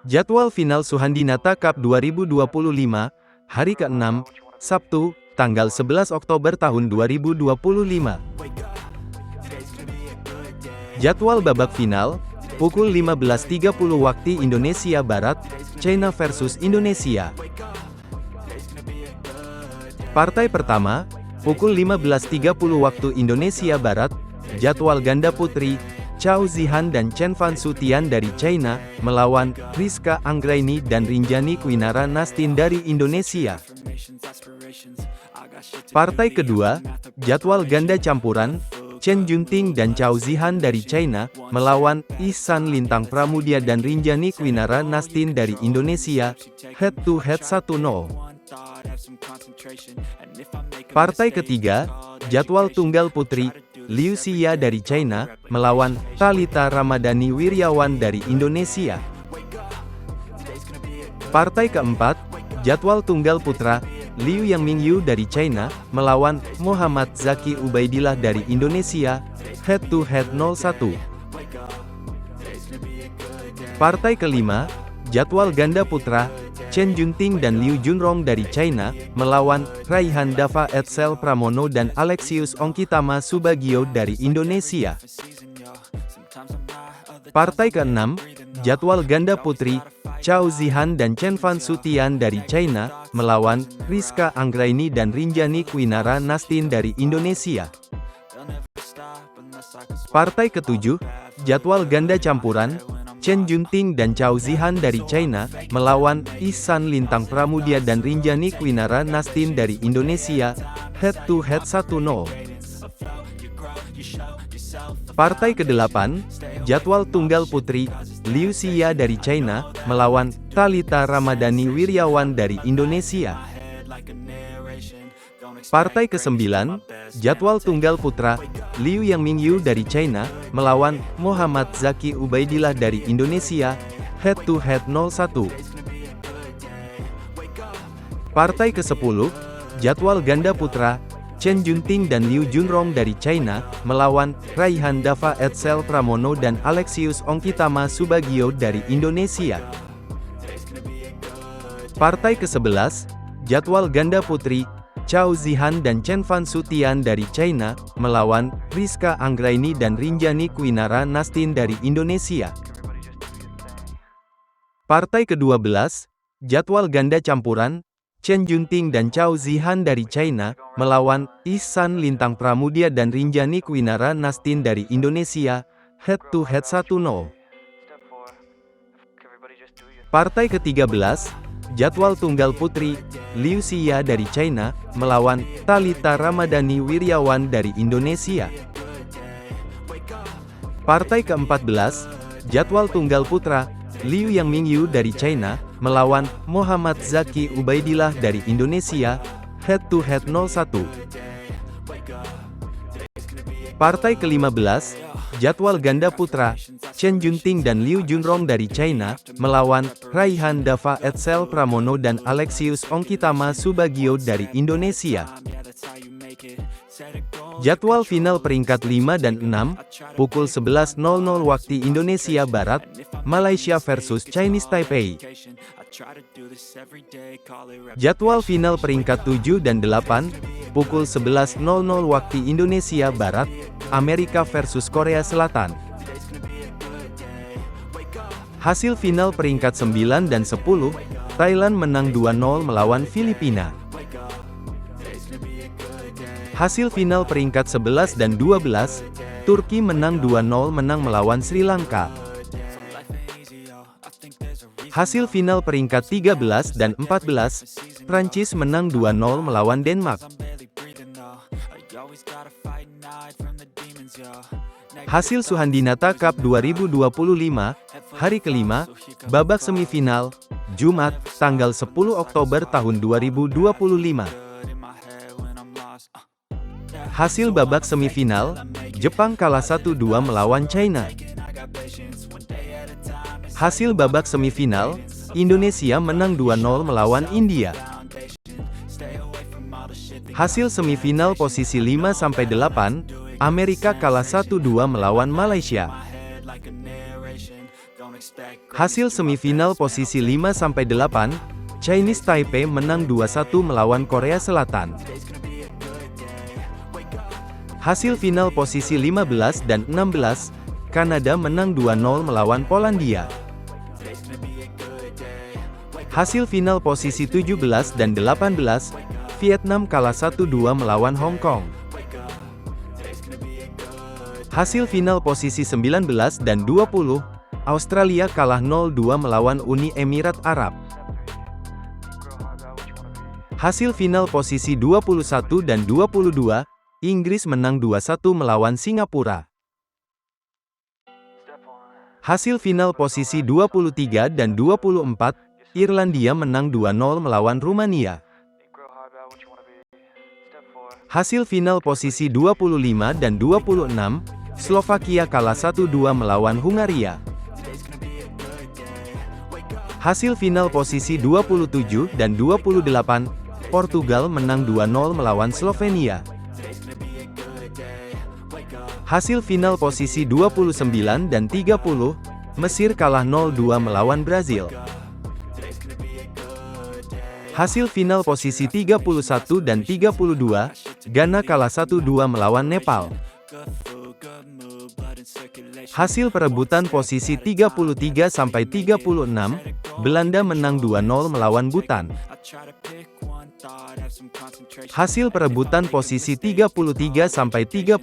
Jadwal final Suhandinata Cup 2025, hari ke-6, Sabtu, tanggal 11 Oktober tahun 2025. Jadwal babak final, pukul 15.30 waktu Indonesia Barat, China versus Indonesia. Partai pertama, pukul 15.30 waktu Indonesia Barat, jadwal ganda putri, Chao Zihan dan Chen Fan Sutian dari China, melawan Rizka Anggraini dan Rinjani Kwinara Nastin dari Indonesia. Partai kedua, jadwal ganda campuran, Chen Junting dan Chao Zihan dari China, melawan Ihsan Lintang Pramudia dan Rinjani Kwinara Nastin dari Indonesia, head to head 1-0. Partai ketiga, jadwal tunggal putri, Liu Xia dari China, melawan Thalita Ramadhani Wiryawan dari Indonesia. Partai keempat, jadwal tunggal putra, Liu Yangmingyu dari China, melawan Muhammad Zaki Ubaidillah dari Indonesia, head to head 0-1. Partai kelima, jadwal ganda putra, Chen Junting dan Liu Junrong dari China, melawan Raihan Dava Edsel Pramono dan Alexius Ongkitama Subagio dari Indonesia. Partai keenam, jadwal ganda putri, Chao Zihan dan Chen Fan Sutian dari China, melawan Rizka Anggraini dan Rinjani Kwinara Nastin dari Indonesia. Partai ketujuh, jadwal ganda campuran, Chen Junting dan Chao Zihan dari China, melawan Ihsan Lintang Pramudia dan Rinjani Kwinara Nastin dari Indonesia, head to head 1-0. Partai ke-8, jadwal tunggal putri, Liu Xia dari China, melawan Thalita Ramadhani Wiryawan dari Indonesia. Partai ke-9, jadwal tunggal putra, Liu Yangmingyu dari China, melawan Muhammad Zaki Ubaidillah dari Indonesia, head to head 0-1. Partai ke-10, jadwal ganda putra, Chen Junting dan Liu Junrong dari China, melawan Raihan Dava Edsel Pramono dan Alexius Ongkitama Subagio dari Indonesia. Partai ke-11, jadwal ganda putri, Chao Zihan dan Chen Fan Sutian dari China, melawan Rizka Anggraini dan Rinjani Kwinara Nastin dari Indonesia. Partai ke-12, jadwal ganda campuran, Chen Junting dan Chao Zihan dari China, melawan Ihsan Lintang Pramudia dan Rinjani Kwinara Nastin dari Indonesia, head to head 1-0. Partai ke-13, jadwal tunggal putri, Liu Xia dari China, melawan Thalita Ramadhani Wiryawan dari Indonesia. Partai ke-14, jadwal tunggal putra, Liu Yangmingyu dari China, melawan Muhammad Zaki Ubaidillah dari Indonesia, head to head 0-1. Partai ke-15, jadwal ganda putra, Chen Junting dan Liu Junrong dari China, melawan Raihan Dava Edsel Pramono dan Alexius Ongkitama Subagio dari Indonesia. Jadwal final peringkat 5 dan 6, pukul 11.00 waktu Indonesia Barat, Malaysia versus Chinese Taipei. Jadwal final peringkat 7 dan 8, pukul 11.00 waktu Indonesia Barat, Amerika versus Korea Selatan. Hasil final peringkat 9 dan 10, Thailand menang 2-0 melawan Filipina. Hasil final peringkat 11 dan 12, Turki menang 2-0 melawan Sri Lanka. Hasil final peringkat 13 dan 14, Prancis menang 2-0 melawan Denmark. Hasil Suhandinata Cup 2025, hari kelima, babak semifinal, Jumat, tanggal 10 Oktober tahun 2025. Hasil babak semifinal, Jepang kalah 1-2 melawan China. Hasil babak semifinal, Indonesia menang 2-0 melawan India. Hasil semifinal posisi 5-8, Amerika kalah 1-2 melawan Malaysia. Hasil semifinal posisi 5-8, Chinese Taipei menang 2-1 melawan Korea Selatan. Hasil final posisi 15 dan 16, Kanada menang 2-0 melawan Polandia. Hasil final posisi 17 dan 18, Vietnam kalah 1-2 melawan Hong Kong. Hasil final posisi 19 dan 20, Australia kalah 0-2 melawan Uni Emirat Arab. Hasil final posisi 21 dan 22, Inggris menang 2-1 melawan Singapura. Hasil final posisi 23 dan 24, Irlandia menang 2-0 melawan Rumania. Hasil final posisi 25 dan 26, Slovakia kalah 1-2 melawan Hungaria. Hasil final posisi 27 dan 28, Portugal menang 2-0 melawan Slovenia. Hasil final posisi 29 dan 30, Mesir kalah 0-2 melawan Brazil. Hasil final posisi 31 dan 32, Ghana kalah 1-2 melawan Nepal. Hasil perebutan posisi 33-36, Belanda menang 2-0 melawan Bhutan. Hasil perebutan posisi 33-36,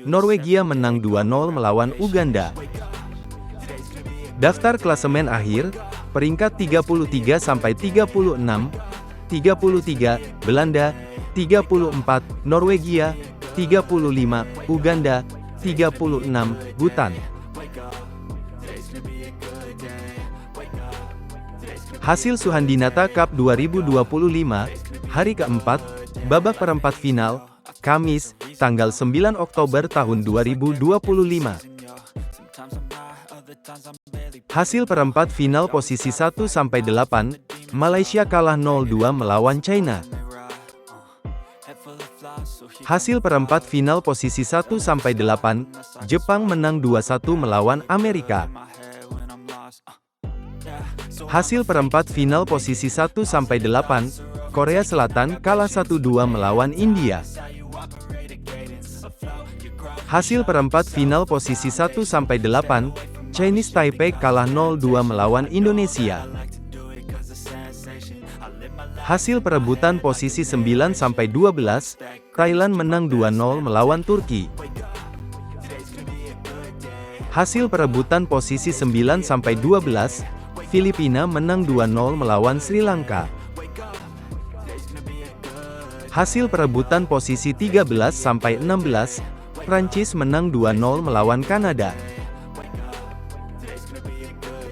Norwegia menang 2-0 melawan Uganda. Daftar klasemen akhir, peringkat 33-36, 33, Belanda, 34, Norwegia, 35, Uganda, 36, Bhutan. Hasil Suhandinata Cup 2025, hari keempat, babak perempat final, Kamis, tanggal 9 Oktober tahun 2025. Hasil perempat final posisi 1-8, Malaysia kalah 0-2 melawan China. Hasil perempat final posisi 1-8, Jepang menang 2-1 melawan Amerika. Hasil perempat final posisi 1-8, Korea Selatan kalah 1-2 melawan India. Hasil perempat final posisi 1-8, Chinese Taipei kalah 0-2 melawan Indonesia. Hasil perebutan posisi 9-12, Thailand menang 2-0 melawan Turki. Hasil perebutan posisi 9-12, Filipina menang 2-0 melawan Sri Lanka. Hasil perebutan posisi 13-16, Prancis menang 2-0 melawan Kanada.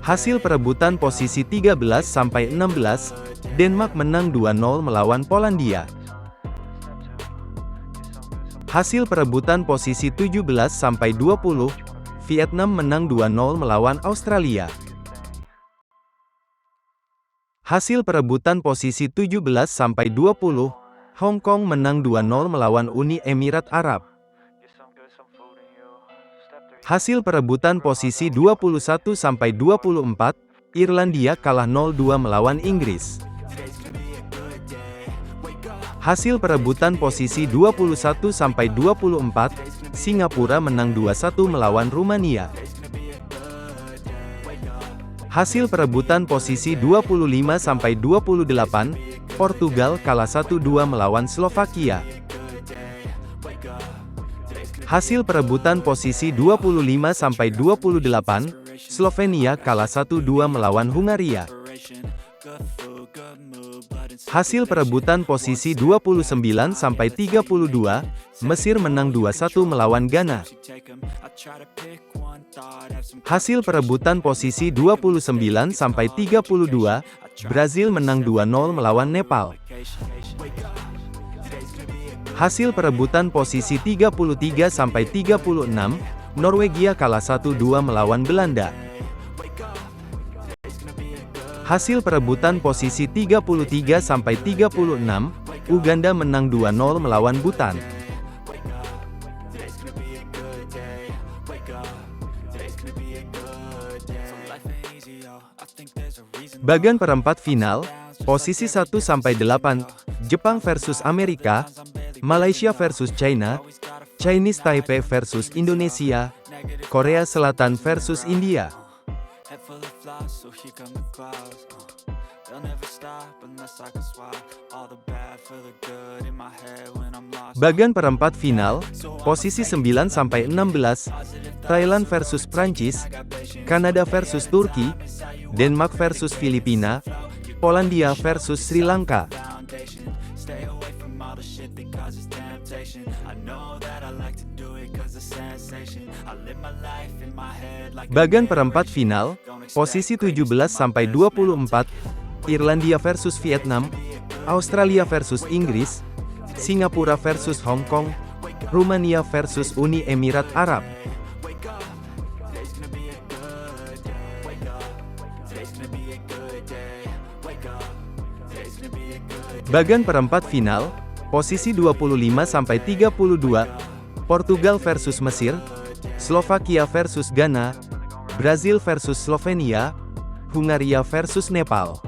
Hasil perebutan posisi 13-16, Denmark menang 2-0 melawan Polandia. Hasil perebutan posisi 17-20, Vietnam menang 2-0 melawan Australia. Hasil perebutan posisi 17-20, Hong Kong menang 2-0 melawan Uni Emirat Arab. Hasil perebutan posisi 21-24, Irlandia kalah 0-2 melawan Inggris. Hasil perebutan posisi 21-24, Singapura menang 2-1 melawan Rumania. Hasil perebutan posisi 25-28, Portugal kalah 1-2 melawan Slovakia. Hasil perebutan posisi 25-28, Slovenia kalah 1-2 melawan Hungaria. Hasil perebutan posisi 29-32, Mesir menang 2-1 melawan Ghana. Hasil perebutan posisi 29-32, Brazil menang 2-0 melawan Nepal. Hasil perebutan posisi 33-36, Norwegia kalah 1-2 melawan Belanda. Hasil perebutan posisi 33-36, Uganda menang 2-0 melawan Bhutan. Bagan perempat final, posisi 1-8, Jepang versus Amerika, Malaysia versus China, Chinese Taipei versus Indonesia, Korea Selatan versus India. Bagan perempat final, posisi 9-16, Thailand versus Prancis, Kanada versus Turki, Denmark versus Filipina, Polandia versus Sri Lanka. Bagan perempat final, posisi 17-24, Irlandia versus Vietnam, Australia versus Inggris, Singapura versus Hong Kong, Rumania versus Uni Emirat Arab. Bagan perempat final, posisi 25-32, Portugal versus Mesir, Slovakia versus Ghana, Brazil versus Slovenia, Hungaria versus Nepal.